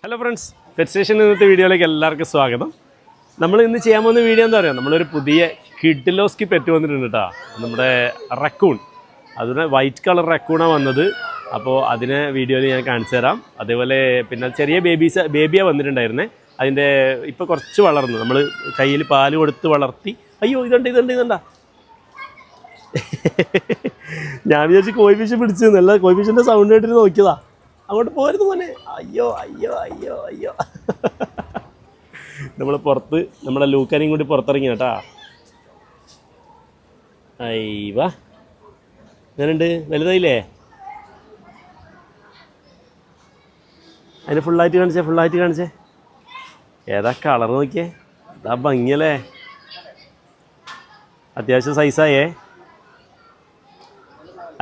Hello friends, pet station ഇന്നത്തെ വീഡിയോയിലേക്ക് എല്ലാവർക്കും സ്വാഗതം. നമ്മൾ ഇന്ന് ചെയ്യാൻ പോകുന്ന വീഡിയോ എന്താ പറയുക, നമ്മളൊരു പുതിയ കിഡ്ലോസ്കി പെറ്റ് വന്നിട്ടുണ്ട് കേട്ടോ. നമ്മുടെ റക്കൂൺ, അതിന് വൈറ്റ് കളർ റക്കൂണാണ് വന്നത്. അപ്പോൾ അതിനെ വീഡിയോയിൽ ഞാൻ കാണിച്ചു തരാം. അതേപോലെ പിന്നെ ചെറിയ ബേബിയാണ് വന്നിട്ടുണ്ടായിരുന്നേ. അതിൻ്റെ ഇപ്പോൾ കുറച്ച് വളർന്നു, നമ്മൾ കയ്യിൽ പാല് കൊടുത്ത് വളർത്തി. അയ്യോ ഇതുണ്ടാ ഞാൻ വിചാരിച്ച് കോഴി ഫിഷ് പിടിച്ചു, നല്ല കോഴി ഫിഷിൻ്റെ സൗണ്ട് കേട്ടിട്ട് നോക്കിയതാ. അങ്ങോട്ട് പോരുത് മോനെ. അയ്യോ അയ്യോ അയ്യോ അയ്യോ നമ്മൾ പുറത്ത് നമ്മുടെ ലൂക്കാനെയും കൂടി പുറത്തിറങ്ങി കേട്ടാ. അയ്യവാ, അങ്ങനെയുണ്ട്, വലുതായില്ലേ? അതിന് ഫുള്ളായിട്ട് കാണിച്ചേ. ഏതാ കളർ നോക്കിയേ, അതാ ഭംഗിയല്ലേ, അത്യാവശ്യം സൈസായേ.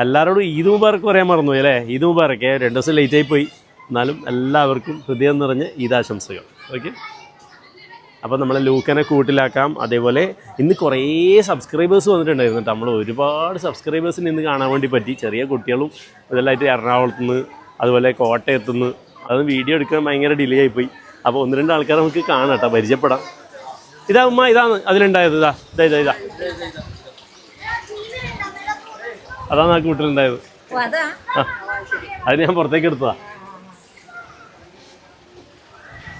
എല്ലാവരോടും ഈദ് മുബാറക്ക് പറയാൻ മറന്നു അല്ലേ? ഈദ് മുബാറക്ക് 2 ദിവസം ലേറ്റായി പോയി, എന്നാലും എല്ലാവർക്കും ഹൃദയം നിറഞ്ഞ ഈദാശംസകൾ. ഓക്കെ, അപ്പോൾ നമ്മൾ ലൂക്കനെ കൂട്ടിലാക്കാം. അതേപോലെ ഇന്ന് കുറേ സബ്സ്ക്രൈബേഴ്സ് വന്നിട്ടുണ്ടായിരുന്നു കേട്ടോ. നമ്മൾ ഒരുപാട് സബ്സ്ക്രൈബേഴ്സിന് ഇന്ന് കാണാൻ വേണ്ടി പറ്റി. ചെറിയ കുട്ടികളും ഇതെല്ലാമായിട്ട് എറണാകുളത്തുനിന്ന്, അതുപോലെ കോട്ടയത്തുനിന്ന്. അത് വീഡിയോ എടുക്കാൻ ഭയങ്കര ഡിലേ ആയിപ്പോയി. അപ്പോൾ 1-2 ആൾക്കാരെ നമുക്ക് കാണാം കേട്ടോ, പരിചയപ്പെടാം. ഇതാ ഉമ്മ, ഇതാണ് അതിലുണ്ടായത്. ഇതാ അതാണ് ആ കൂട്ടിലുണ്ടായത്. അത് ഞാൻ പുറത്തേക്ക് എടുത്തതാ.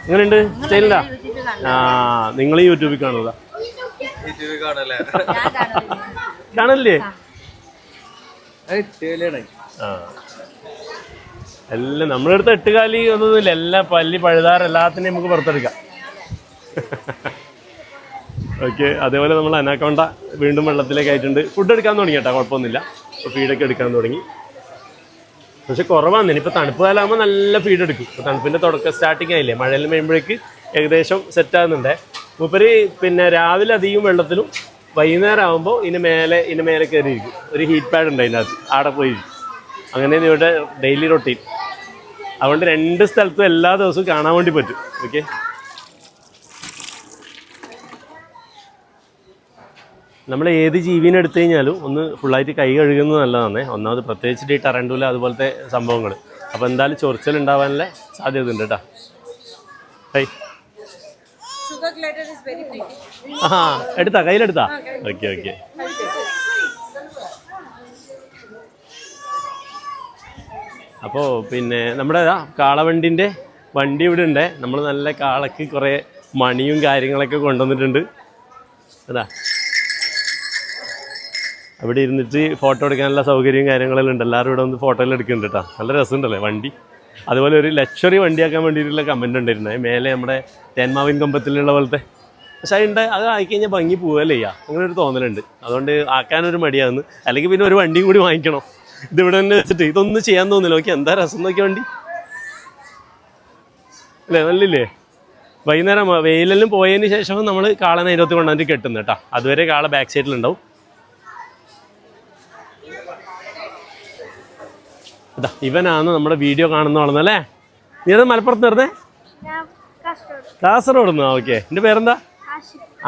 എങ്ങനെയുണ്ട്, സ്റ്റൈലുണ്ടാ? നിങ്ങൾ യൂട്യൂബിൽ കാണുന്നതാ? കാണല്ലേ? എല്ലാം നമ്മുടെ അടുത്ത് 8 കാലി ഒന്നുമില്ല, എല്ലാം പല്ലി പഴുതാറ് എല്ലാത്തിനെയും നമുക്ക് പുറത്തെടുക്കാം. ഓക്കെ, അതേപോലെ നമ്മൾ അനാക്കോണ്ട വീണ്ടും വെള്ളത്തിലേക്ക് ആയിട്ടുണ്ട്. ഫുഡ് എടുക്കാൻ തുടങ്ങി കേട്ടോ, കുഴപ്പമൊന്നുമില്ല. ഇപ്പോൾ ഫീഡൊക്കെ എടുക്കാൻ തുടങ്ങി, പക്ഷെ കുറവാണ്. ഇനിയിപ്പോൾ തണുപ്പ് കാലമാകുമ്പോൾ നല്ല ഫീഡ് എടുക്കും. ഇപ്പോൾ തണുപ്പിൻ്റെ സ്റ്റാർട്ടിങ് ആയില്ലേ, മഴയിൽ വീഴുമ്പോഴേക്ക് ഏകദേശം സെറ്റാകുന്നുണ്ട്. മൂപ്പര് പിന്നെ രാവിലെ അധികം വെള്ളത്തിലും, വൈകുന്നേരം ആകുമ്പോൾ ഇതിന് മേലെ കയറിയിരിക്കും. ഒരു ഹീറ്റ് പാഡ് ഉണ്ട് അതിനകത്ത്, അവിടെ പോയിരിക്കും. അങ്ങനെയാണ് ഇവിടെ ഡെയിലി റൊട്ടീൻ. അതുകൊണ്ട് 2 സ്ഥലത്തും എല്ലാ ദിവസവും കാണാൻ വേണ്ടി പറ്റും. ഓക്കെ, നമ്മൾ ഏത് ജീവിനെ എടുത്തു കഴിഞ്ഞാലും ഒന്ന് ഫുള്ളായിട്ട് കൈ കഴുകുന്നത് നല്ലതാണ്. ഒന്നാമത് പ്രത്യേകിച്ചിട്ട് ഈ ടറണ്ടൂല അതുപോലത്തെ സംഭവങ്ങൾ. അപ്പോൾ എന്തായാലും ചൊറിച്ചലുണ്ടാവാനുള്ള സാധ്യത ഉണ്ട് കേട്ടോ. എടുത്താ കയ്യിലെടുത്താ? ഓക്കെ. അപ്പോൾ പിന്നെ നമ്മുടെ കാളവണ്ടിൻ്റെ വണ്ടി ഇവിടെ ഉണ്ട്. നമ്മൾ നല്ല കാളക്ക് കുറേ മണിയും കാര്യങ്ങളൊക്കെ കൊണ്ടുവന്നിട്ടുണ്ട്. അതാ അവിടെ ഇരുന്നിട്ട് ഫോട്ടോ എടുക്കാനുള്ള സൗകര്യവും കാര്യങ്ങളെല്ലാം ഉണ്ട്. എല്ലാവരും ഇവിടെ വന്ന് ഫോട്ടോയെല്ലാം എടുക്കുന്നുണ്ട് കേട്ടോ. നല്ല രസമുണ്ടല്ലേ വണ്ടി. അതുപോലെ ഒരു ലക്ഷറി വണ്ടിയാക്കാൻ വേണ്ടിയിട്ടുള്ള കമൻറ്റ് ഉണ്ടായിരുന്നത് മേലെ നമ്മുടെ തേന്മാവിൻ കമ്പത്തിലുള്ള പോലത്തെ. പക്ഷേ അത് ആയിക്കഴിഞ്ഞാൽ ഭംഗി പോവുകയല്ലേ ചെയ്യുക, അങ്ങനെ ഒരു തോന്നലുണ്ട്. അതുകൊണ്ട് ആക്കാനൊരു മടിയാകുന്നു. അല്ലെങ്കിൽ പിന്നെ ഒരു വണ്ടിയും കൂടി വാങ്ങിക്കണം. ഇതിവിടെ തന്നെ വെച്ചിട്ട് ഇതൊന്നും ചെയ്യാൻ തോന്നില്ല. ഓക്കെ, എന്താ രസം നോക്കിയ വണ്ടി അല്ലേ, നല്ലില്ലേ? വൈകുന്നേരം വെയിലെല്ലാം പോയതിന് ശേഷം നമ്മൾ കാളനെ അതിനകത്ത് കൊണ്ടുവന്നിട്ട് കെട്ടുന്നു കേട്ടോ. അതുവരെ കാള ബാക്ക് സൈഡിലുണ്ടാവും. ഇതാ ഇവനാണ് നമ്മുടെ വീഡിയോ കാണുന്ന ആളെന്നല്ലേ? നീ അത് മലപ്പുറത്ത് നിർന്നേ? കാസർഗോഡ് നിന്ന്. ഓക്കെ, എൻ്റെ പേരെന്താ?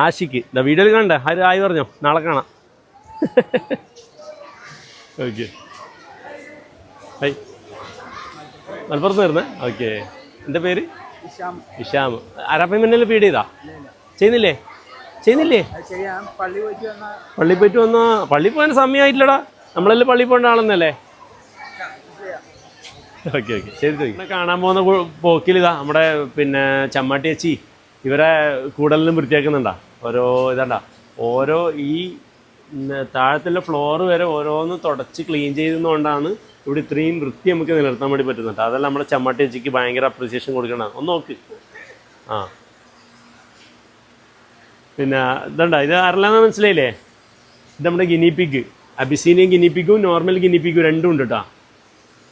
ആഷിക്ക്. ഇതാ വീഡിയോയിൽ കാണണ്ടേ? ആയി പറഞ്ഞോ, നാളെ കാണാം. ഓക്കെ, ഹൈ, മലപ്പുറത്ത് വരുന്നേ? ഓക്കെ, എൻ്റെ പേര് ഇഷാം. അരപ്പമെന്റിൽ ഫീഡ് ചെയ്താ? ചെയ്യുന്നില്ലേ? പള്ളി പോയിട്ട് വന്നാ? പള്ളി പോകാൻ സമയമായിട്ടില്ലടാ, നമ്മളെല്ലാം പള്ളി പോകേണ്ട ആളെന്നല്ലേ? ഓക്കെ, ശരി. കാണാൻ പോകുന്ന പോക്കിലിതാ നമ്മുടെ പിന്നെ ചമ്മാട്ടി ചേച്ചി ഇവരെ കൂടലിനും വൃത്തിയാക്കുന്നുണ്ടാ. ഓരോ ഈ താഴത്തുള്ള ഫ്ലോർ വരെ ഓരോന്ന് തുടച്ച് ക്ലീൻ ചെയ്യുന്നതുകൊണ്ടാണ് ഇവിടെ ഇത്രയും വൃത്തി നമുക്ക് നിലനിർത്താൻ വേണ്ടി പറ്റുന്നുണ്ട്. അതെല്ലാം നമ്മുടെ ചമ്മാട്ടി ചേച്ചിക്ക് ഭയങ്കര അപ്രീസിയേഷൻ കൊടുക്കണം. ഒന്ന് നോക്ക്. പിന്നെ ഇത് ആരെല്ലാന്ന് മനസ്സിലായില്ലേ? ഇത് നമ്മുടെ ഗിനിപ്പിഗ്, അബിസീനിയൻ ഗിനിപ്പിഗും നോർമൽ ഗിനിപ്പിഗും രണ്ടും ഉണ്ട് കേട്ടോ.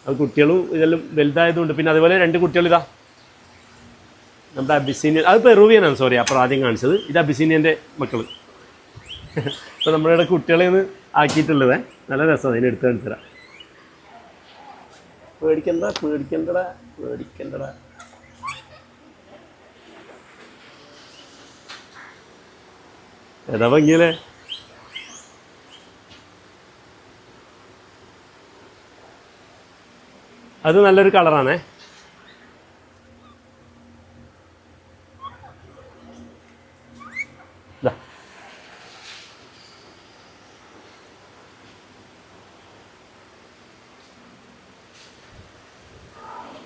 അത് കുട്ടികളും ഇതെല്ലാം വലുതായതുകൊണ്ട്. പിന്നെ അതുപോലെ 2 കുട്ടികൾ ഇതാ നമ്മുടെ അബിസീനിയൻ, അത് പെറുവിയനാണ്, സോറി, അപ്പോൾ ആദ്യം കാണിച്ചത്. ഇത് അബിസീനിയൻ്റെ മക്കൾ. അപ്പോൾ നമ്മളിവിടെ കുട്ടികളെ ഒന്ന് ആക്കിയിട്ടുള്ളത് നല്ല രസമാണ്. അതിന് എടുത്ത് കാണിച്ചു തരാം. പേടിക്കണ്ടടാ. ഏതാ ഭംഗിയല്ലേ? അത് നല്ലൊരു കളറാണേ.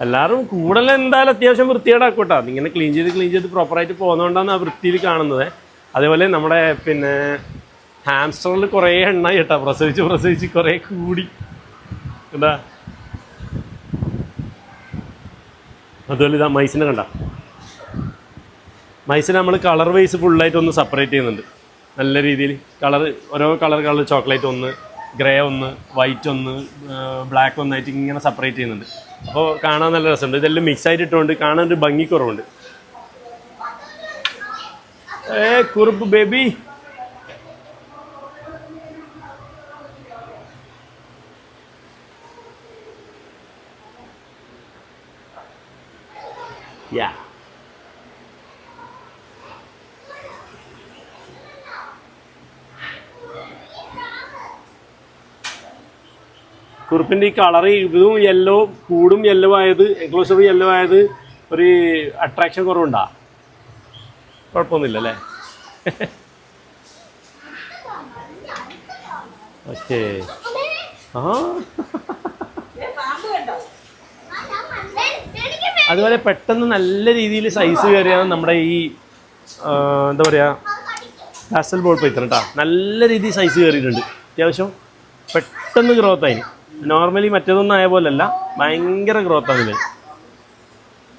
എല്ലാവരും കൂടുതൽ എന്തായാലും അത്യാവശ്യം വൃത്തികേടാക്കൂട്ടോ. ഇങ്ങനെ ക്ലീൻ ചെയ്ത് പ്രോപ്പറായിട്ട് പോകുന്നതുകൊണ്ടാണ് ആ വൃത്തിയിൽ കാണുന്നത്. അതേപോലെ നമ്മുടെ പിന്നെ ഹാംസ്റ്ററിൽ കുറേ എണ്ണ കേട്ടോ, പ്രസവിച്ച് കുറേ കൂടി എന്താ. അതുപോലെ ഇതാ മൈസിനെ കണ്ട, മൈസിനെ നമ്മൾ കളർ വൈസ് ഫുള്ളായിട്ട് ഒന്ന് സെപ്പറേറ്റ് ചെയ്യുന്നുണ്ട് നല്ല രീതിയിൽ. ഓരോ കളർ ചോക്ലേറ്റ് ഒന്ന്, ഗ്രേ ഒന്ന്, വൈറ്റ് ഒന്ന്, ബ്ലാക്ക് ഒന്നായിട്ട് ഇങ്ങനെ സെപ്പറേറ്റ് ചെയ്യുന്നുണ്ട്. അപ്പോൾ കാണാൻ നല്ല രസമുണ്ട്. ഇതെല്ലാം മിക്സ് ആയിട്ട് ഇട്ടുകൊണ്ട് കാണാൻ ഒരു ഭംഗി കുറവുണ്ട്. കുറുപ്പ് ബേബി. യാ കുറുപ്പിൻ്റെ ഈ കളറ് ഇതും യെല്ലോ, കൂടും യെല്ലോ ആയത്, എൻക്ലോസർ യെല്ലോ ആയത് ഒരു അട്രാക്ഷൻ കുറവുണ്ടാ? കുഴപ്പമൊന്നുമില്ല അല്ലേ? ഓക്കേ. ആ അതുപോലെ പെട്ടെന്ന് നല്ല രീതിയിൽ സൈസ് കയറിയാണ് നമ്മുടെ ഈ എന്താ പറയുക പാസ്റ്റൽ ബോൾ പൈത്തൺ കേട്ടോ. നല്ല രീതിയിൽ സൈസ് കയറിയിട്ടുണ്ട്. അത്യാവശ്യം പെട്ടെന്ന് ഗ്രോത്തായി. നോർമലി മറ്റേതൊന്നും ആയ പോലല്ല, ഭയങ്കര ഗ്രോത്താണ് ഇത്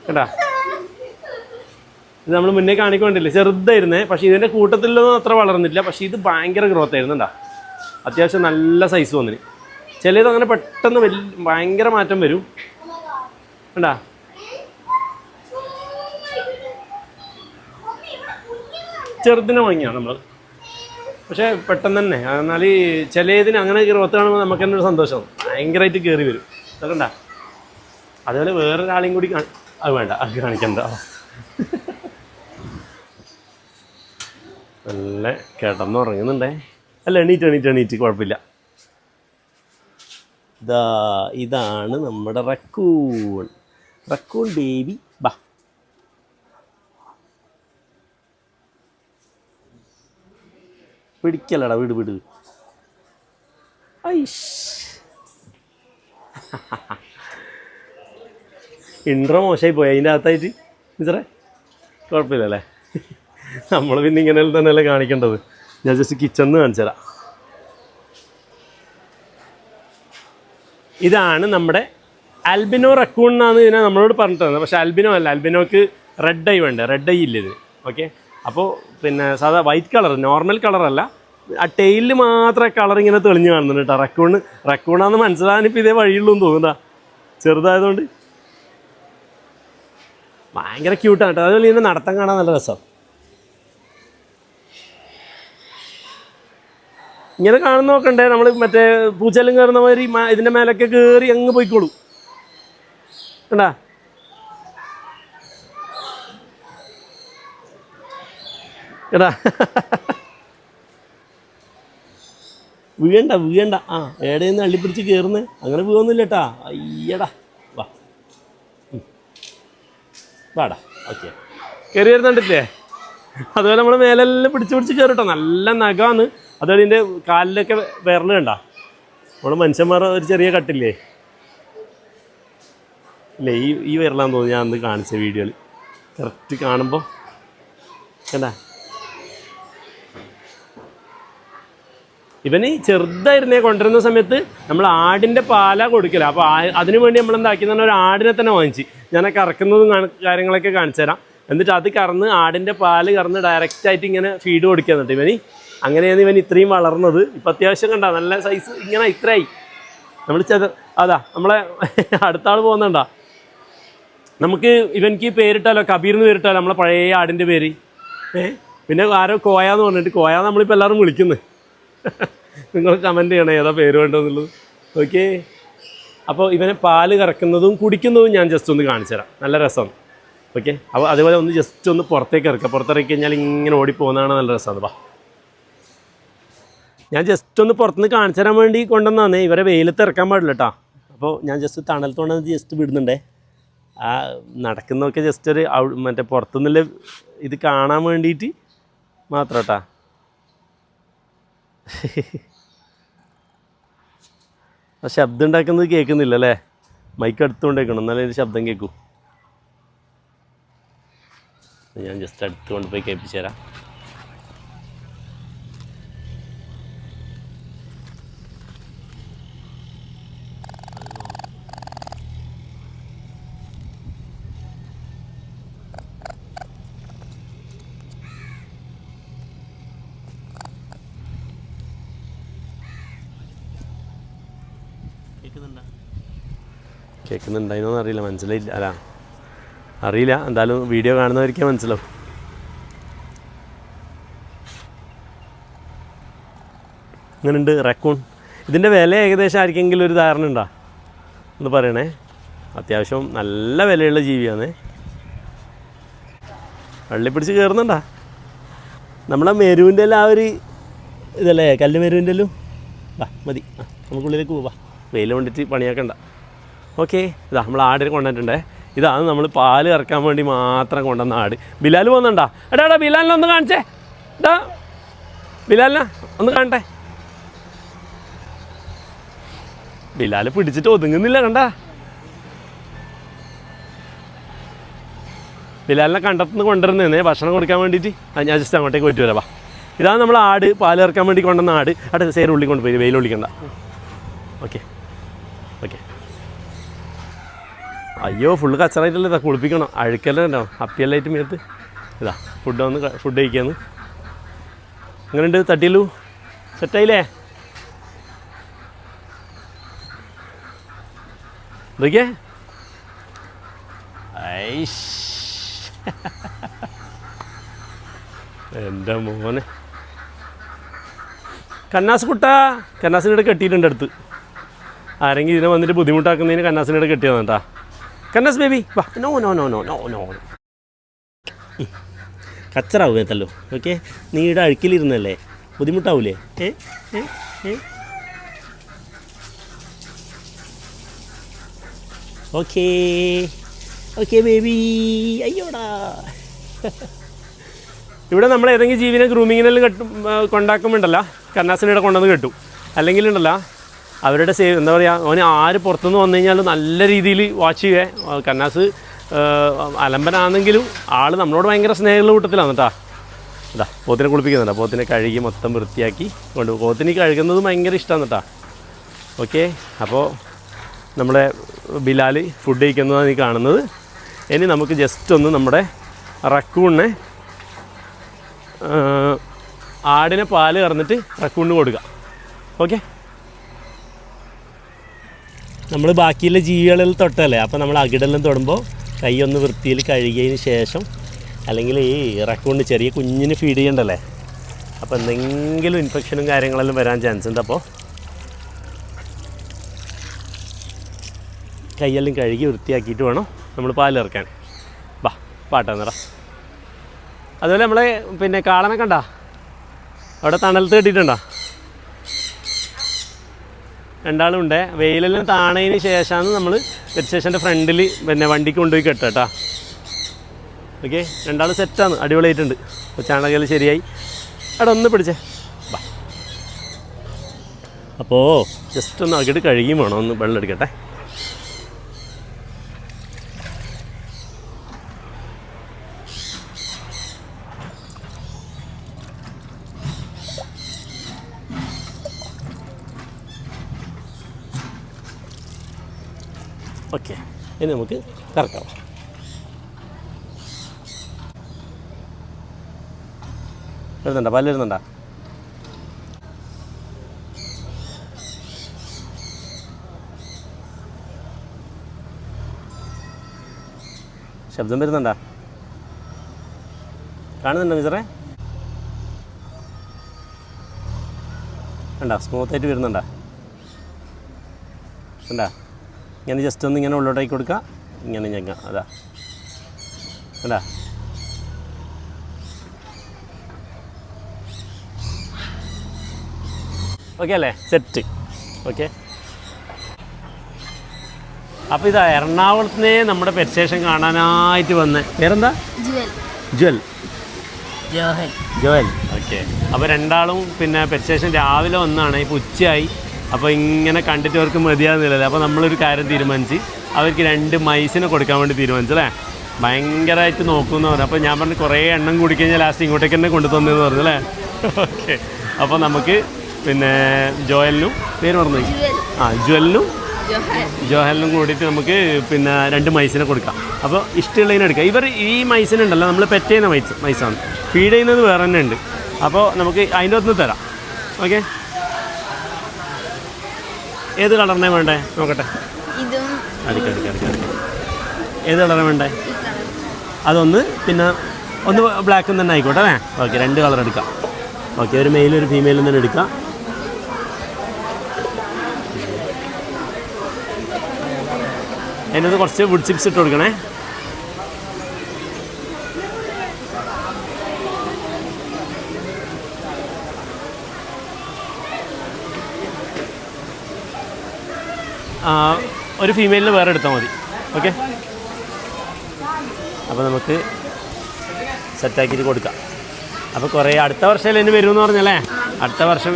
കേട്ടാ. ഇത് നമ്മൾ മുന്നേ കാണിക്കൊണ്ടില്ലേ, ചെറുതായിരുന്നേ. പക്ഷേ ഇതിൻ്റെ കൂട്ടത്തിലൊന്നും അത്ര വളർന്നില്ല. പക്ഷേ ഇത് ഭയങ്കര ഗ്രോത്ത് ആയിരുന്നു കേട്ടോ. അത്യാവശ്യം നല്ല സൈസ് വന്നിന്. ചിലത് അങ്ങനെ പെട്ടെന്ന് ഭയങ്കര മാറ്റം വരും കേട്ടാ. ചെറുതിനെ വാങ്ങിയാണ് നമ്മൾ, പക്ഷേ പെട്ടെന്ന് തന്നെ. എന്നാൽ ചിലതിന് അങ്ങനെ ഗ്രോത്ത് കാണുമ്പോൾ നമുക്ക് തന്നെ ഒരു സന്തോഷം, ഭയങ്കരമായിട്ട് കയറി വരും. അതൊക്കെണ്ട. അതുപോലെ വേറൊരാളെയും കൂടി അത് വേണ്ട, അത് കാണിക്കണ്ട. നല്ല കിടന്നുറങ്ങുന്നുണ്ടേ. അല്ല, എണീറ്റ് കുഴപ്പമില്ല. ഇതാണ് നമ്മുടെ റക്കൂൺ ബേബി. ബാ, പിടിക്കല്ലടാ, വിട്. ഐഷ്, ഇൻട്രോ മോശമായി പോയി അതിൻ്റെ അകത്തായിട്ട് ടീച്ചറേ. കുഴപ്പമില്ലല്ലേ, നമ്മൾ പിന്നെ ഇങ്ങനെ തന്നെയല്ലേ കാണിക്കേണ്ടത്. ഞാൻ ജസ്റ്റ് കിച്ചണിൽ കാണിച്ചു തരാം. ഇതാണ് നമ്മുടെ ആൽബിനോ റക്കൂൺ എന്നാണ് ഇതിനെ നമ്മളോട് പറഞ്ഞിട്ട് തന്നത്. പക്ഷേ ആൽബിനോ അല്ല, ആൽബിനോക്ക് റെഡ് ഐ വേണ്ട, റെഡ് ഐ ഇല്ല ഇതിന്. ഓക്കെ, അപ്പോൾ പിന്നെ സാധാ വൈറ്റ് കളർ, നോർമൽ കളറല്ല, ആ ടെയിലിൽ മാത്രമേ കളർ ഇങ്ങനെ തെളിഞ്ഞ് കാണുന്നുണ്ട് കേട്ടോ. റക്കൂണാന്ന് മനസ്സിലാകാനിപ്പോൾ ഇതേ വഴിയുള്ളൂ എന്ന് തോന്നുന്നതാ, ചെറുതായതുകൊണ്ട്. ഭയങ്കര ക്യൂട്ടാണ് കേട്ടോ. അതുപോലെ ഇതിനെ നടത്താൻ കാണാൻ നല്ല രസം. ഇങ്ങനെ കാണുന്ന നോക്കണ്ടേ, നമ്മൾ മറ്റേ പൂച്ചെല്ലാം കയറുന്ന മാതിരി ഇതിൻ്റെ മേലൊക്കെ കയറി അങ്ങ് പോയിക്കോളൂ കണ്ടാ. കേട്ടാ, വീഴണ്ട. ആ, ഏടെയെന്ന് അള്ളിപ്പിടിച്ച് കയറുന്നേ, അങ്ങനെ വീഴൊന്നുമില്ല കേട്ടാ. അയ്യടാ, വാടാ. ഓക്കെ, കയറി വരുന്നുണ്ടില്ലേ. അതുപോലെ നമ്മൾ മേലെല്ലാം പിടിച്ച് കയറും കേട്ടോ. നല്ല നഖമാണ്. അതുപോലെ ഇതിൻ്റെ കാലിലൊക്കെ വിരൽ കണ്ട. നമ്മൾ മനുഷ്യന്മാർ ഒരു ചെറിയ കട്ടില്ലേ, ഇല്ലേ, ഈ വിരലാന്ന് തോന്നുന്നു ഞാൻ അന്ന് കാണിച്ച വീഡിയോയിൽ. കറക്റ്റ് കാണുമ്പോൾ കണ്ടാ. ഇവന് ചെറുതായിരുന്നേ കൊണ്ടുവരുന്ന സമയത്ത് നമ്മൾ ആടിൻ്റെ പാലാ കൊടുക്കില്ല. അപ്പോൾ അതിനു വേണ്ടി നമ്മൾ എന്താക്കിയെന്ന് പറഞ്ഞാൽ ഒരു ആടിനെ തന്നെ വാങ്ങിച്ച് ഞാനൊക്കെ കറക്കുന്നതും കാര്യങ്ങളൊക്കെ കാണിച്ചു തരാം. എന്നിട്ട് അത് കറന്ന് ആടിൻ്റെ പാല് കറന്ന് ഡയറക്റ്റായിട്ട് ഇങ്ങനെ ഫീഡ് കൊടുക്കുന്നുണ്ട് ഇവന്. അങ്ങനെയാണ് ഇവൻ ഇത്രയും വളർന്നത്. ഇപ്പം അത്യാവശ്യം കണ്ട നല്ല സൈസ് ഇങ്ങനെ ഇത്രയായി. നമ്മൾ അതാ നമ്മളെ അടുത്ത ആൾ പോകുന്നുണ്ടാ. നമുക്ക് ഇവനിക്ക് പേരിട്ടാലോ, കബീർ എന്ന് പേരിട്ടാലോ, നമ്മളെ പഴയ ആടിൻ്റെ പേര്. പിന്നെ ആരോ കോയാന്ന് പറഞ്ഞിട്ട്, കോയ നമ്മളിപ്പോൾ എല്ലാവരും വിളിക്കുന്നത്. നിങ്ങൾ കമൻറ്റ് ചെയ്യണേ ഏതാ പേര് വേണ്ടതെന്നുള്ളത്. ഓക്കെ, അപ്പോൾ ഇവനെ പാല് കറക്കുന്നതും കുടിക്കുന്നതും ഞാൻ ജസ്റ്റ് ഒന്ന് കാണിച്ചു തരാം. നല്ല രസമാണ്. ഓക്കെ, അപ്പോൾ അതേപോലെ ഒന്ന് ജസ്റ്റ് ഒന്ന് പുറത്തേക്ക് ഇറക്കുക. പുറത്തിറക്കി കഴിഞ്ഞാൽ ഇങ്ങനെ ഓടിപ്പോകുന്നതാണ് നല്ല രസമാണ്. വാ, ഞാൻ ജസ്റ്റ് ഒന്ന് പുറത്തുനിന്ന് കാണിച്ചു തരാൻ വേണ്ടി കൊണ്ടുവന്നേ. ഇവരെ വെയിലത്ത് ഇറക്കാൻ പാടില്ല കേട്ടോ. അപ്പോൾ ഞാൻ ജസ്റ്റ് തണലത്തോണ്ട് ജസ്റ്റ് വിടുന്നുണ്ടേ. ആ നടക്കുന്നതൊക്കെ ജസ്റ്റ് ഒരു മറ്റേ പുറത്തുനിന്നുള്ള ഇത് കാണാൻ വേണ്ടിയിട്ട് മാത്രം കേട്ടാ. ആ ശബ്ദം ഉണ്ടാക്കുന്നത് കേൾക്കുന്നില്ല അല്ലേ? മൈക്ക് എടുത്തുകൊണ്ടേക്കണം, എന്നാലേ ഒരു ശബ്ദം കേൾക്കൂ. ഞാൻ ജസ്റ്റ് അടുത്ത് കൊണ്ടുപോയി കേൾപ്പിച്ചു തരാം. കേൾക്കുന്നുണ്ടായിരുന്നോന്ന് അറിയില്ല, മനസ്സിലായില്ല. അല്ല അറിയില്ല, എന്തായാലും വീഡിയോ കാണുന്നവർക്കേ മനസ്സിലാവും. അങ്ങനെയുണ്ട് റക്കൂൺ. ഇതിൻ്റെ വില ഏകദേശം ആർക്കെങ്കിലും ഒരു ധാരണ ഉണ്ടോ എന്ന് പറയണേ. അത്യാവശ്യം നല്ല വിലയുള്ള ജീവിയാണ്. വള്ളി പിടിച്ച് കയറുന്നുണ്ടാ. നമ്മളെ മെരുവിൻ്റെ എല്ലാം ആ ഒരു ഇതല്ലേ, കല്ല് മെരുവിൻ്റെ എല്ലാം. വാ മതി, നമുക്കുള്ളിലേക്ക് പോവാ, വെയിൽ കൊണ്ടിട്ട് പണിയാക്കണ്ട. ഓക്കെ, ഇതാ നമ്മൾ ആടിനെ കൊണ്ടുവന്നിട്ടുണ്ടേ. ഇതാണ് നമ്മൾ പാല് ഇറക്കാൻ വേണ്ടി മാത്രം കൊണ്ടുവന്ന ആട്. ബിലാൽ പോകുന്നുണ്ടാ? എടാ ബിലാലിനെ ഒന്ന് കാണിച്ചേ. എടാ ബിലാലിനെ ഒന്ന് കാണട്ടെ. ബിലാൽ പിടിച്ചിട്ട് ഒതുങ്ങുന്നില്ല, കണ്ടാ. ബിലാലിനെ കണ്ടെത്തുനിന്ന് കൊണ്ടുവരുന്നേ ഭക്ഷണം കൊടുക്കാൻ വേണ്ടിയിട്ട്. ഞാൻ ജസ്റ്റ് അങ്ങോട്ടേക്ക് പോയിട്ട് വരാം. ഇതാണ് നമ്മൾ ആട് പാല് ഇറക്കാൻ വേണ്ടി കൊണ്ടുവന്ന ആട്. അവിടെ സേര ഉള്ളി കൊണ്ടുപോയി, വെയിൽ ഒളിക്കണ്ട. Okay okay. അയ്യോ ഫുള്ള് കച്ചറായിട്ടല്ലേ, ഇതാ കുളിപ്പിക്കണം, അഴുക്കെല്ലാം ഉണ്ടാവും, അപ്പിയെല്ലായിട്ട് മേത്ത്. ഇതാ ഫുഡ് കഴിക്കാന്ന്. അങ്ങനെയുണ്ട് തട്ടിയല്ലു, സെറ്റായില്ലേ? എന്തൊക്കെയാ ഐഷ് എൻ്റെ മോനെ. കന്നാസ് കുട്ടാ, കന്നാസിനിടെ കെട്ടിയിട്ടുണ്ട് അടുത്ത്. ആരെങ്കിലും ഇതിനെ വന്നിട്ട് ബുദ്ധിമുട്ടാക്കുന്നതിന് കന്നാസിനിടെ കെട്ടിയതാണ് കേട്ടാ. കന്നാസ് ബേബി വാ. No no no no no no കച്ചറാവും എത്തല്ലോ. ഓക്കെ, നീ ഇവിടെ അഴുക്കിലിരുന്നല്ലേ, ബുദ്ധിമുട്ടാവൂലേ? Okay okay baby. അയ്യോടാ. ഇവിടെ നമ്മൾ ഏതെങ്കിലും ജീവിനെ ഗ്രൂമിങ്ങിനെല്ലാം കൊണ്ടാക്കുമ്പോണ്ടല്ലോ, കന്നാസിനിടെ കൊണ്ടുവന്ന് കെട്ടും. അല്ലെങ്കിൽ ഉണ്ടല്ലോ അവരുടെ എന്താ പറയുക, അവന് ആര് പുറത്തുനിന്ന് വന്നു കഴിഞ്ഞാലും നല്ല രീതിയിൽ വാച്ച് ചെയ്യേ. കന്നാസ് അലമ്പനാണെങ്കിലും ആൾ നമ്മളോട് ഭയങ്കര സ്നേഹമുള്ള കൂട്ടത്തിലാണ് കേട്ടോ. അതാ പോത്തിനെ കുളിപ്പിക്കുന്നുണ്ടോ, പോത്തിനെ കഴുകി മൊത്തം വൃത്തിയാക്കി കൊണ്ടുപോകും. പോത്തിന് കഴുകുന്നത് ഭയങ്കര ഇഷ്ടമാണ് കേട്ടോ. ഓക്കെ, അപ്പോൾ നമ്മുടെ ബിലാൽ ഫുഡ് കഴിക്കുന്നതാണ് ഈ കാണുന്നത്. ഇനി നമുക്ക് ജസ്റ്റ് ഒന്ന് നമ്മുടെ റക്കൂണിനെ, ആടിനെ പാല് കറന്നിട്ട് റക്കൂണിന് കൊടുക്കുക. ഓക്കെ, നമ്മൾ ബാക്കിയുള്ള ജീവികളിൽ തൊട്ടല്ലേ, അപ്പോൾ നമ്മൾ അകിടെല്ലാം തൊടുമ്പോൾ കൈ ഒന്ന് വൃത്തിയിൽ കഴുകിയതിന് ശേഷം, അല്ലെങ്കിൽ ഈ റക്കൂണിന് ചെറിയ കുഞ്ഞിന് ഫീഡ് ചെയ്യണ്ടല്ലേ, അപ്പോൾ എന്തെങ്കിലും ഇൻഫെക്ഷനും കാര്യങ്ങളെല്ലാം വരാൻ ചാൻസ് ഉണ്ട്. അപ്പോൾ കൈയെല്ലാം കഴുകി വൃത്തിയാക്കിയിട്ട് വേണം നമ്മൾ പാലിറക്കാൻ. ബാ പാട്ടാന്നറ. അതുപോലെ നമ്മളെ പിന്നെ കാളനെ കണ്ടാ, അവിടെ തണലത്ത് കെട്ടിയിട്ടുണ്ടോ? രണ്ടാളും ഉണ്ട്. വെയിലെല്ലാം താണതിന് ശേഷമാണ് നമ്മൾ വെറ്റ് സ്റ്റേഷൻ്റെ ഫ്രണ്ടിൽ പിന്നെ വണ്ടിക്ക് കൊണ്ടുപോയി കെട്ടുക കേട്ടോ. ഓക്കെ, രണ്ടാളും സെറ്റാണ്, അടിപൊളിയായിട്ടുണ്ട്. ചാണകയിൽ ശരിയായി. അവിടെ ഒന്ന് പിടിച്ചേ. ബാ. അപ്പോൾ ജസ്റ്റ് ഒന്ന് അകിട് കഴുകിയും വേണം, ഒന്ന് വെള്ളം എടുക്കട്ടെ. ഓക്കെ, ഇനി നമുക്ക് കറക്കാം. വരുന്നുണ്ടോ? പല്ല് വരുന്നുണ്ടോ? ശബ്ദം വരുന്നുണ്ടോ? കാണുന്നുണ്ടോ മിസ്റ്ററെ? കണ്ടാ സ്മൂത്തായിട്ട് വരുന്നുണ്ടോ? കണ്ടാ? ഇങ്ങനെ ജസ്റ്റ് ഒന്ന് ഇങ്ങനെ ഉള്ളോട്ടാക്കി കൊടുക്കുക, ഇങ്ങനെ ഞങ്ങ. അതാ അതാ ഓക്കെ അല്ലേ, സെറ്റ്. ഓക്കെ, അപ്പോൾ ഇതാ എറണാകുളത്തുനിന്നേ നമ്മുടെ പെറ്റ് സ്റ്റേഷൻ കാണാനായിട്ട് വന്ന്. പേരെന്താ? ജോയൽ. ഓക്കെ, അപ്പോൾ രണ്ടാളും പിന്നെ പെറ്റ് സ്റ്റേഷൻ രാവിലെ വന്നാണ്, ഇപ്പോൾ ഉച്ചയായി. അപ്പോൾ ഇങ്ങനെ കണ്ടിട്ട് അവർക്ക് മതിയാകുന്നില്ലല്ലോ. അപ്പോൾ നമ്മളൊരു കാര്യം തീരുമാനിച്ച് അവർക്ക് 2 മൈസിനെ കൊടുക്കാൻ വേണ്ടി തീരുമാനിച്ചല്ലേ. ഭയങ്കരമായിട്ട് നോക്കുമെന്ന് പറഞ്ഞു. അപ്പോൾ ഞാൻ പറഞ്ഞു കുറേ എണ്ണം കൂടിക്കഴിഞ്ഞാൽ ലാസ്റ്റ് ഇങ്ങോട്ടേക്ക് തന്നെ കൊണ്ടു തന്നെന്ന് പറഞ്ഞു അല്ലേ. ഓക്കെ, അപ്പോൾ നമുക്ക് പിന്നെ ജോയലിനും പേര് പറഞ്ഞു ജോഹലിനും കൂടിയിട്ട് നമുക്ക് പിന്നെ 2 മൈസിനെ കൊടുക്കാം. അപ്പോൾ ഇഷ്ടമുള്ളതിനെ എടുക്കാം. ഇവർ ഈ മൈസിനുണ്ടല്ലോ നമ്മൾ പെറ്റ് ചെയ്യുന്ന മൈസാണ്, ഫീഡ് ചെയ്യുന്നത് വേറെ തന്നെ ഉണ്ട്. അപ്പോൾ നമുക്ക് അതിൻ്റെ ഒന്ന് തരാം. ഓക്കെ, ഏത് കളറിനെ വേണ്ടേ നോക്കട്ടെ. ഏത് കളറാണ് വേണ്ടേ? അതൊന്ന് പിന്നെ ഒന്ന് ബ്ലാക്കും തന്നെ ആയിക്കോട്ടെ അല്ലേ. ഓക്കെ, 2 കളർ എടുക്കാം. ഓക്കെ, ഒരു മെയിലും ഒരു ഫീമെയിലും തന്നെ എടുക്കാം. അതിനകത്ത് കുറച്ച് വുഡ് ചിപ്സ് ഇട്ട് കൊടുക്കണേ. ഒരു ഫീമെയിലിന് വേറെ എടുത്താൽ മതി. ഓക്കെ, അപ്പോൾ നമുക്ക് സെറ്റാക്കിയിട്ട് കൊടുക്കാം. അപ്പോൾ കുറേ അടുത്ത വർഷം എന്നെ വരുമെന്ന് പറഞ്ഞല്ലേ. അടുത്ത വർഷം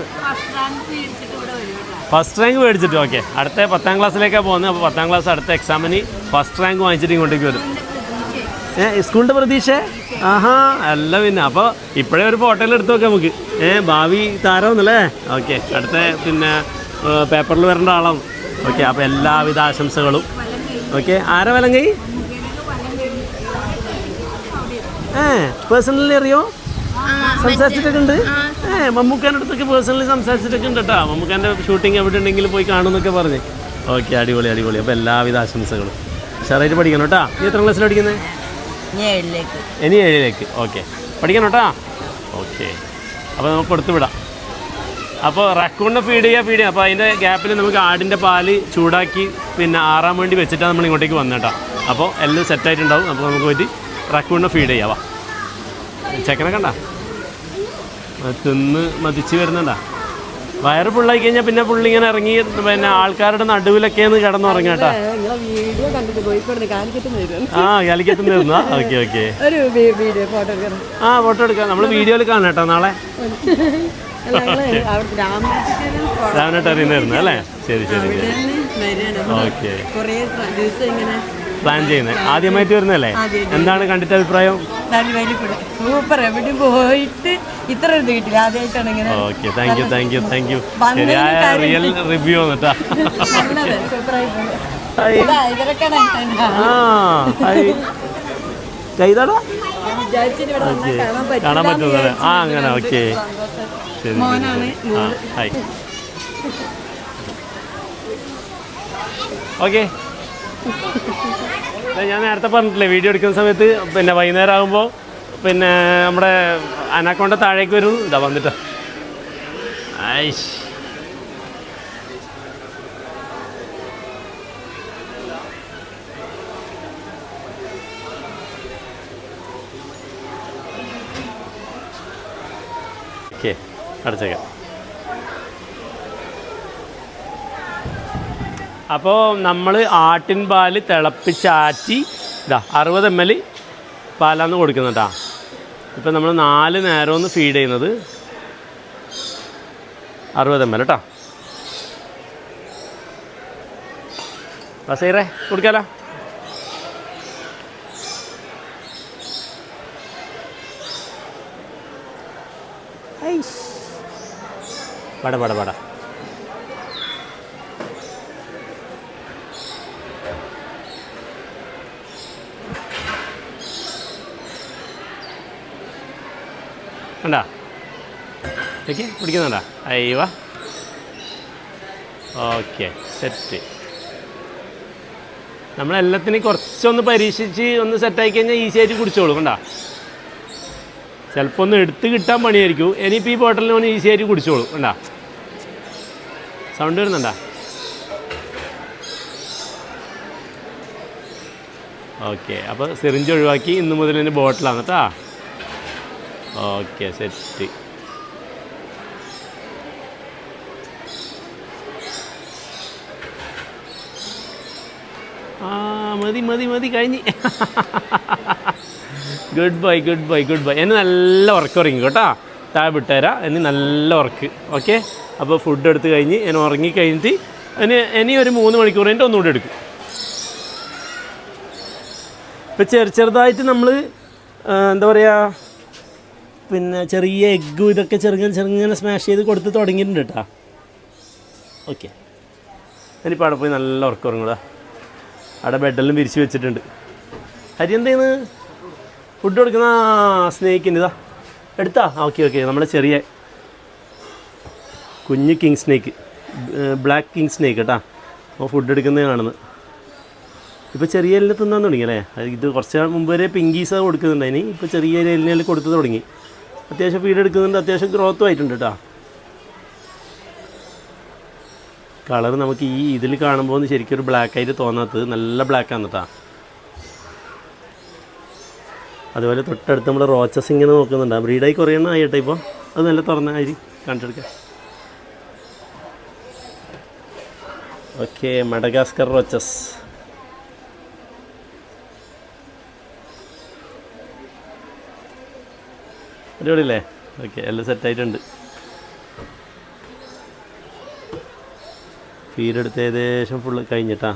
ഫസ്റ്റ് റാങ്ക് മേടിച്ചിട്ട്. ഓക്കെ, അടുത്ത 10ാം ക്ലാസ്സിലേക്കാണ് പോകുന്നത്. അപ്പോൾ 10ാം ക്ലാസ് അടുത്ത എക്സാമിന് ഫസ്റ്റ് റാങ്ക് വാങ്ങിച്ചിട്ട് ഇങ്ങോട്ടേക്ക് വരും. സ്കൂളിൻ്റെ പ്രതീക്ഷ. ആഹാ, അല്ല പിന്നെ. അപ്പോൾ ഇപ്പോഴേ ഒരു ഫോട്ടോയിൽ എടുത്ത് നോക്കാം നമുക്ക്. ഭാവി താരമെന്നല്ലേ. ഓക്കെ, അടുത്ത പിന്നെ പേപ്പറിൽ വരേണ്ട ആളാവും. ഓക്കെ, അപ്പോൾ എല്ലാവിധ ആശംസകളും. ഓക്കെ, ആരാ വലങ്കൈ? പേഴ്സണലി അറിയോ? സംസാരിച്ചിട്ടൊക്കെ ഉണ്ട്. മമ്മൂക്കാൻ്റെ അടുത്തൊക്കെ പേഴ്സണലി സംസാരിച്ചിട്ടൊക്കെ ഉണ്ട് കേട്ടോ. മമ്മൂക്കാൻ്റെ ഷൂട്ടിങ് എവിടെ ഉണ്ടെങ്കിലും പോയി കാണുമെന്നൊക്കെ പറഞ്ഞ്. ഓക്കെ, അടിപൊളി അടിപൊളി. അപ്പോൾ എല്ലാവിധ ആശംസകളും. ഉഷാറായിട്ട് പഠിക്കണം കേട്ടോ. നീ എത്ര ക്ലാസ്സിൽ പഠിക്കുന്നത്? ഇനി 7ലേക്ക്. ഓക്കെ, പഠിക്കണം കേട്ടോ. ഓക്കെ, അപ്പോൾ നമുക്ക് കൊടുത്തു വിടാം. അപ്പോൾ റക്കൂണിനെ ഫീഡ് ചെയ്യുക. അപ്പോൾ അതിൻ്റെ ഗ്യാപ്പിൽ നമുക്ക് ആടിൻ്റെ പാല് ചൂടാക്കി പിന്നെ ആറാൻ വേണ്ടി വെച്ചിട്ടാണ് നമ്മൾ ഇങ്ങോട്ടേക്ക് വന്നേട്ടോ. അപ്പോൾ എല്ലാം സെറ്റായിട്ടുണ്ടാവും. അപ്പോൾ നമുക്ക് പോയിട്ട് റക്കൂണിനെ ഫീഡ് ചെയ്യാവാ. ചെക്കനെ കണ്ട തിന്ന് മതിച്ച് വരുന്നുണ്ടാ. വയറ് ഫുള്ളായി കഴിഞ്ഞാൽ പിന്നെ പുള്ളി ഇങ്ങനെ ഇറങ്ങി പിന്നെ ആൾക്കാരുടെ നടുവിലൊക്കെ ഒന്ന് കിടന്നുറങ്ങാം കേട്ടോ. കാലിക്കറ്റ് വരുന്ന. ഓക്കെ ഓക്കെ, ഫോട്ടോ എടുക്കാം. നമ്മൾ വീഡിയോയിൽ കാണാം കേട്ടോ നാളെ. രാമനായിട്ട് അറിയുന്നായിരുന്നു അല്ലേ. ശരി ശരി. ഓക്കെ, പ്ലാൻ ചെയ്യുന്നത് ആദ്യമായിട്ട് വരുന്നല്ലേ. എന്താണ് കണ്ടിട്ട് അഭിപ്രായം? സൂപ്പർ, എവിടെ പോയിട്ട് ഇത്ര ഇത് കിട്ടില്ല, ആദ്യമായിട്ടാണ് ഇങ്ങനെ. Okay, thank you thank you thank you. ശരിയായ റിയൽ റിവ്യൂ വന്നിട്ടാ. ചെയ്താടാ കാണാൻ പറ്റുന്നല്ലേ. അങ്ങനെ. ഓക്കെ, ശരി. ഹായ്. ഓക്കെ, ഞാൻ നേരത്തെ പറഞ്ഞിട്ടില്ലേ വീഡിയോ എടുക്കുന്ന സമയത്ത് പിന്നെ വൈകുന്നേരം ആകുമ്പോൾ പിന്നെ നമ്മുടെ അനാക്കോണ്ട താഴേക്ക് വരും. ഇതാ വന്നിട്ടാ. ഐഷ്, ഓക്കെ, അടച്ചേക്കാം. അപ്പോൾ നമ്മൾ ആട്ടിൻ പാല് തിളപ്പിച്ചാറ്റി ഇതാ 60 ml പാലാണ് കൊടുക്കുന്നത് കേട്ടോ. ഇപ്പം നമ്മൾ 4 നേരമൊന്ന് ഫീഡ് ചെയ്യുന്നത് 60 ml കേട്ടോ. ബസീറേ കൊടുക്കാലോ. പട പട പട. കണ്ടാ ഓക്കെ, പിടിക്കുന്നുണ്ടാ. അയ്യവ. Okay, set. നമ്മളെല്ലാത്തിനും കുറച്ചൊന്ന് പരീക്ഷിച്ച് ഒന്ന് സെറ്റാക്കി കഴിഞ്ഞാൽ ഈസി ആയിട്ട് കുടിച്ചോളൂ. കണ്ടാ, ചിലപ്പോൾ ഒന്ന് എടുത്ത് കിട്ടാൻ പണിയായിരിക്കും. ഇനിയിപ്പോൾ ഈ ബോട്ടലിന് ഒന്ന് ഈസി ആയിട്ട് കുടിച്ചോളൂ. കണ്ടാ, സൗണ്ട് വരുന്നുണ്ടാ. ഓക്കെ, അപ്പോൾ സിറിഞ്ച് ഒഴിവാക്കി ഇന്ന് മുതൽ തന്നെ ബോട്ടിലാണ് കേട്ടോ. Okay, set. മതി മതി മതി, കഴിഞ്ഞ്. Good bye good bye good bye. എന്നെ നല്ല ഉറക്കം ഉറങ്ങി കേട്ടോ. താഴെ വിട്ടുതരാം. എന്നെ നല്ല ഉറക്ക്. ഓക്കെ, അപ്പോൾ ഫുഡ് എടുത്ത് കഴിഞ്ഞ് ഞാൻ ഉറങ്ങിക്കഴിഞ്ഞിട്ട് ഇനി ഒരു 3 മണിക്കൂർ കഴിഞ്ഞിട്ട് ഒന്നുകൂടി എടുക്കും. ഇപ്പോൾ ചെറുതായിട്ട് നമ്മൾ എന്താ പറയുക, പിന്നെ ചെറിയ എഗ്ഗും ഇതൊക്കെ ചെറുങ്ങനെ സ്മാഷ് ചെയ്ത് കൊടുത്ത് തുടങ്ങിയിട്ടുണ്ട് കേട്ടോ. ഓക്കെ, ഞാനിപ്പോൾ അവിടെ പോയി നല്ല ഉറങ്ങുക. അവിടെ ബെഡെല്ലാം വിരിച്ച് വെച്ചിട്ടുണ്ട്. ഹരി എന്താണ് ഫുഡ് കൊടുക്കുന്ന? സ്നേക്കിൻ്റെ ഇതാ എടുത്താ. ഓക്കെ നമ്മുടെ ചെറിയ കുഞ്ഞ് king snake, black king snake കേട്ടോ. അപ്പോൾ ഫുഡ് എടുക്കുന്നത് കാണുന്നത്. ഇപ്പോൾ ചെറിയ എല്ലാം തിന്നാൻ തുടങ്ങി അല്ലേ? ഇത് കുറച്ച് മുമ്പ് വരെ പിങ്കീസ് കൊടുക്കുന്നുണ്ടായിന്. ഇപ്പോൾ ചെറിയ എല്ലാം കൊടുത്ത് തുടങ്ങി. അത്യാവശ്യം ഫീഡ് എടുക്കുന്നുണ്ട്, അത്യാവശ്യം ഗ്രോത്തും ആയിട്ടുണ്ട് കേട്ടോ. കളർ നമുക്ക് ഈ ഇതിൽ കാണുമ്പോൾ ശരിക്കും ഒരു ബ്ലാക്ക് ആയിട്ട് തോന്നാത്തത് നല്ല ബ്ലാക്കാണ് കേട്ടോ. അതുപോലെ തൊട്ടടുത്ത് നമ്മൾ റോച്ചസ് ഇങ്ങനെ നോക്കുന്നുണ്ട്. ബ്രീഡായി കുറേ എണ്ണം ആയിട്ടെ. ഇപ്പോൾ അത് നല്ല തുറന്ന അരി കാണിച്ചെടുക്കാം. Okay, Madagascar റോച്ചസ്. അടിപൊളിയല്ലേ? ഓക്കെ, എല്ലാം സെറ്റായിട്ടുണ്ട്. ഫീഡെടുത്ത് ഏകദേശം ഫുള്ള് കഴിഞ്ഞിട്ടാ.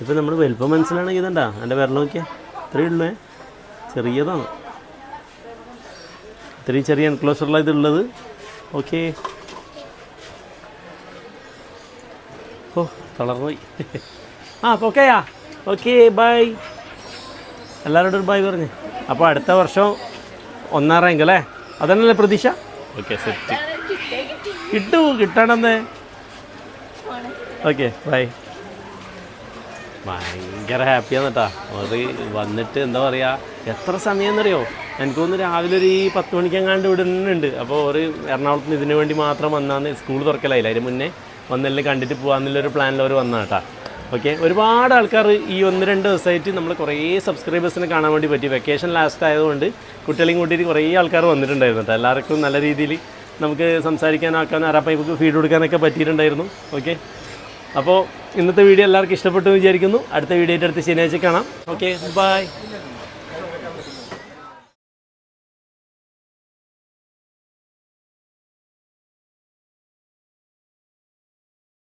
ഇപ്പം നമ്മൾ വലുപ്പം മനസ്സിലാണെങ്കിൽ ഇതുണ്ടാ എൻ്റെ വിരൽ നോക്കിയാൽ ഇത്രയേ ഉള്ളേ, ചെറിയതാണ്. ഇത്രയും ചെറിയ എൻക്ലോസറിലാണ് ഇതുള്ളത്. ഓക്കെ, ഓ തളർന്നുപോയി. ഓക്കെയാ? Okay, bye. എല്ലാവരോടും ബൈ പറഞ്ഞേ. അപ്പോൾ അടുത്ത വർഷം 1ാം റാങ്ക് അല്ലേ? അതന്നല്ലേ പ്രതീക്ഷ? Okay, set. കിട്ടണമെന്നേ. Okay, bye. ഭയങ്കര ഹാപ്പിയാന്ന് കേട്ടോ. അത് വന്നിട്ട് എന്താ പറയുക, എത്ര സമയം എന്നറിയോ? എനിക്കൊന്ന് രാവിലെ ഒരു 10 മണിക്കെങ്ങാണ്ട് ഇവിടെ ഉണ്ട്. അപ്പോൾ ഒരു എറണാകുളത്ത് നിന്ന് ഇതിനു വേണ്ടി മാത്രം വന്നാന്ന്. സ്കൂൾ തുറക്കലായില്ല, അതിന് മുന്നേ വന്നെല്ലാം കണ്ടിട്ട് പോകാമെന്നുള്ളൊരു പ്ലാനിൽ അവർ വന്നാൽ കേട്ടോ. ഓക്കെ, ഒരുപാട് ആൾക്കാർ ഈ 1-2 ദിവസമായിട്ട് നമ്മൾ കുറേ സബ്സ്ക്രൈബേഴ്സിനെ കാണാൻ വേണ്ടി പറ്റി. വെക്കേഷൻ ലാസ്റ്റ് ആയതുകൊണ്ട് കുട്ടികളെയും കൂട്ടിയിട്ട് കുറേ ആൾക്കാർ വന്നിട്ടുണ്ടായിരുന്നു കേട്ടോ. എല്ലാവർക്കും നല്ല രീതിയിൽ നമുക്ക് സംസാരിക്കാനാക്കാനും അരാപ്പൈപ്പ് ഫീഡ് കൊടുക്കാനൊക്കെ പറ്റിയിട്ടുണ്ടായിരുന്നു. ഓക്കെ, അപ്പോൾ ഇന്നത്തെ വീഡിയോ എല്ലാവർക്കും ഇഷ്ടപ്പെട്ടു എന്ന് വിചാരിക്കുന്നു. അടുത്ത വീഡിയോ ആയിട്ട് അടുത്ത ശനിയാഴ്ച കാണാം. Okay, by.